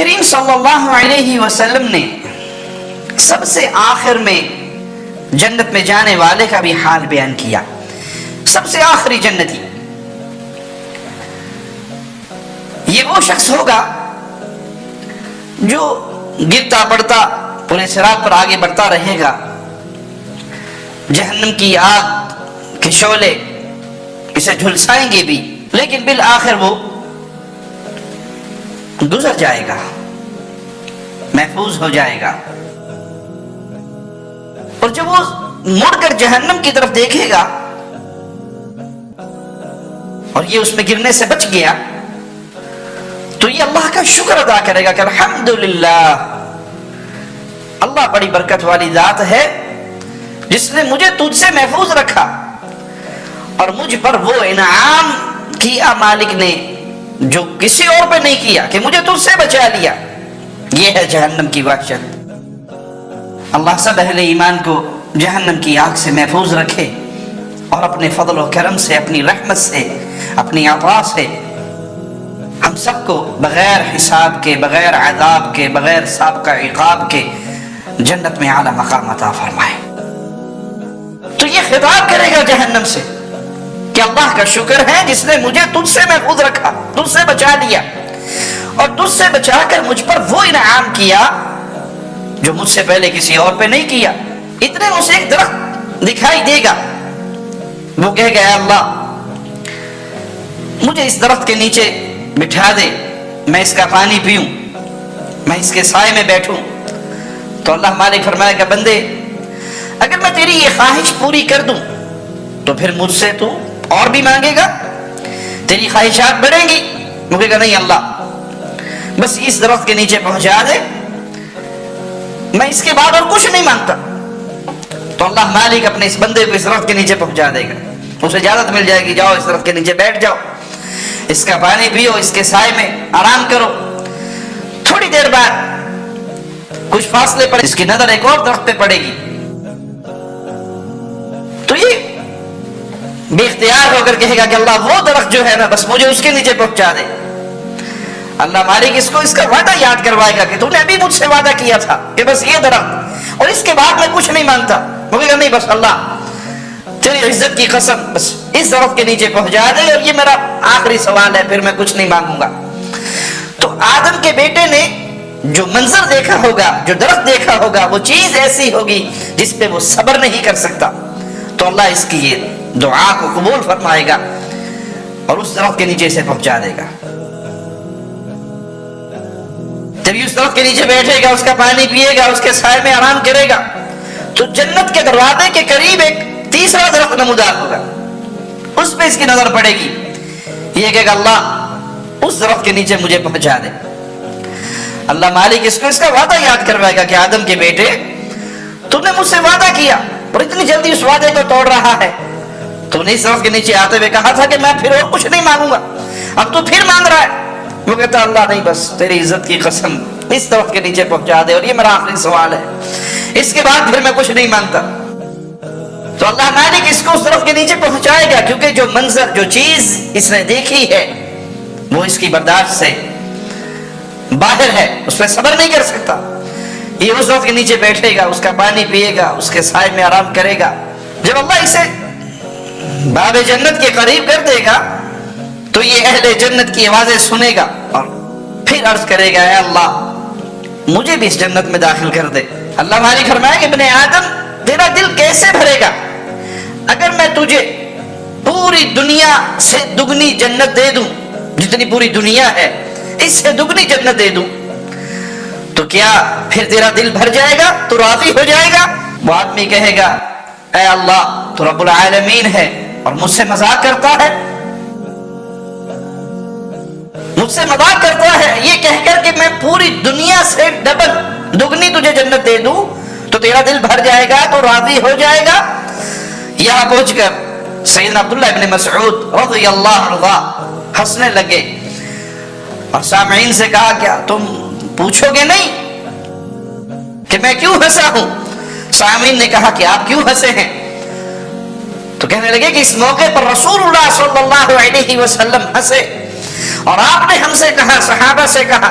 کریم صلی اللہ علیہ وسلم نے سب سے آخر میں جنت میں جانے والے کا بھی حال بیان کیا. سب سے آخری جنتی یہ وہ شخص ہوگا جو گرتا پڑتا پورے صراط پر آگے بڑھتا رہے گا. جہنم کی آگ کے شعلے اسے جھلسائیں گے بھی، لیکن بالآخر وہ گزر جائے گا، محفوظ ہو جائے گا. اور جب وہ مڑ کر جہنم کی طرف دیکھے گا اور یہ اس میں گرنے سے بچ گیا تو یہ اللہ کا شکر ادا کرے گا کہ الحمدللہ، اللہ بڑی برکت والی ذات ہے جس نے مجھے تجھ سے محفوظ رکھا اور مجھ پر وہ انعام کیا مالک نے جو کسی اور پہ نہیں کیا کہ مجھے تجھ سے بچا لیا. یہ ہے جہنم کی وحشت. اللہ سب اہل ایمان کو جہنم کی آگ سے محفوظ رکھے اور اپنے فضل و کرم سے، اپنی رحمت سے، اپنی عطا سے ہم سب کو بغیر حساب کے، بغیر عذاب کے، بغیر سابقہ عقاب کے جنت میں اعلیٰ مقام عطا فرمائے. تو یہ خطاب کرے گا جہنم سے کہ اللہ کا شکر ہے جس نے مجھے تجھ سے محفوظ رکھا، تجھ سے بچا لیا اور تجھ سے بچا کر مجھ پر وہ انعام کیا جو مجھ سے پہلے کسی اور پہ نہیں کیا. اتنے میں اسے ایک درخت دکھائی دے گا، وہ کہے گا اے اللہ مجھے اس درخت کے نیچے بٹھا دے، میں اس کا پانی پیوں، میں اس کے سائے میں بیٹھوں. تو اللہ مالک فرمائے گا بندے اگر میں تیری یہ خواہش پوری کر دوں تو پھر مجھ سے تو اور بھی مانگے گا، تیری خواہشات بڑھیں گی. وہ کہے گا نہیں اللہ بس اس درخت کے نیچے پہنچا دے، میں اس کے بعد اور کچھ نہیں مانگتا. تو اللہ مالک اپنے اس بندے کو اس درخت کے نیچے پہنچا دے گا، اسے اجازت مل جائے گی جاؤ اس درخت کے نیچے بیٹھ جاؤ، اس کا پانی پیو، اس کے سائے میں آرام کرو. تھوڑی دیر بعد کچھ فاصلے پر اس کی نظر ایک اور درخت پہ پڑے گی تو یہ بے اختیار ہو کر کہے گا کہ اللہ وہ درخت جو ہے نا بس مجھے اس کے نیچے پہنچا دے. اللہ مالک اس کو اس کا وعدہ یاد کروائے گا کہ تو نے ابھی مجھ سے وعدہ کیا تھا کہ بس یہ درخت اور اس کے بعد میں کچھ نہیں مانگتا. وہ کہے گا نہیں بس اللہ تیری عزت کی قسم بس اس درخت کے نیچے پہنچا دے اور یہ میرا آخری سوال ہے، پھر میں کچھ نہیں مانگوں گا. تو آدم کے بیٹے نے جو منظر دیکھا ہوگا، جو درخت دیکھا ہوگا، وہ چیز ایسی ہوگی جس پہ وہ صبر نہیں کر سکتا. تو اللہ اس کی یہ دعا کو قبول فرمائے گا اور اس درخت کے نیچے سے پہنچا دے گا. جب اس درخت کے نیچے بیٹھے گا، اس کا پانی پیے گا، اس کے سائے میں آرام کرے گا تو جنت کے دروازے کے قریب ایک تیسرا درخت نمودار ہوگا، اس پہ اس کی نظر پڑے گی. یہ کہے گا اللہ اس درخت کے نیچے مجھے پہنچا دے. اللہ مالک اس کو اس کا وعدہ یاد کروائے گا کہ آدم کے بیٹے تم نے مجھ سے وعدہ کیا اور اتنی جلدی اس وعدے کو توڑ رہا ہے. تو نے اس درخت کے نیچے آتے ہوئے کہا تھا کہ میں پھر اور کچھ نہیں مانگوں گا، اب تو پھر مانگ رہا ہے. وہ کہتا اللہ نہیں بس تیری عزت کی قسم اس درخت کے نیچے پہنچا دے اور یہ میرا آخری سوال ہے، اس کے بعد پھر میں کچھ نہیں مانگتا. تو اللہ مالک اس کو اس درخت کے نیچے پہنچائے گا کیونکہ جو منظر، جو چیز اس نے دیکھی ہے وہ اس کی برداشت سے باہر ہے، اس پہ صبر نہیں کر سکتا. یہ اس درخت کے نیچے بیٹھے گا، اس کا پانی پیے گا، اس کے سائے میں آرام کرے گا. جب اللہ اسے باب جنت کے قریب کر دے گا تو یہ اہل جنت کی آوازیں سنے گا اور پھر عرض کرے گا اے اللہ مجھے بھی اس جنت میں داخل کر دے. اللہ مالک فرمائے کہ ابن آدم تیرا دل کیسے بھرے گا اگر میں تجھے پوری دنیا سے دگنی جنت دے دوں، جتنی پوری دنیا ہے اس سے دگنی جنت دے دوں تو کیا پھر تیرا دل بھر جائے گا، تو راضی ہو جائے گا؟ وہ آدمی کہے گا اے اللہ تو رب العالمین ہے اور مجھ سے مذاق کرتا ہے، مجھ سے مذاق کرتا ہے یہ کہہ کر کہ میں پوری دنیا سے ڈبل دگنی تجھے جنت دے دوں تو تیرا دل بھر جائے گا، تو راضی ہو جائے گا؟ یہاں پہنچ کر سیدنا عبداللہ ابن مسعود رضی اللہ عنہ ہنسنے لگے اور سامعین سے کہا کیا تم پوچھو گے نہیں کہ میں کیوں ہنسا ہوں؟ سامعین نے کہا کہ آپ کیوں ہنسے ہیں؟ تو کہنے لگے کہ اس موقع پر رسول اللہ صلی اللہ علیہ وسلم ہنسے اور آپ نے ہم سے کہا، صحابہ سے کہا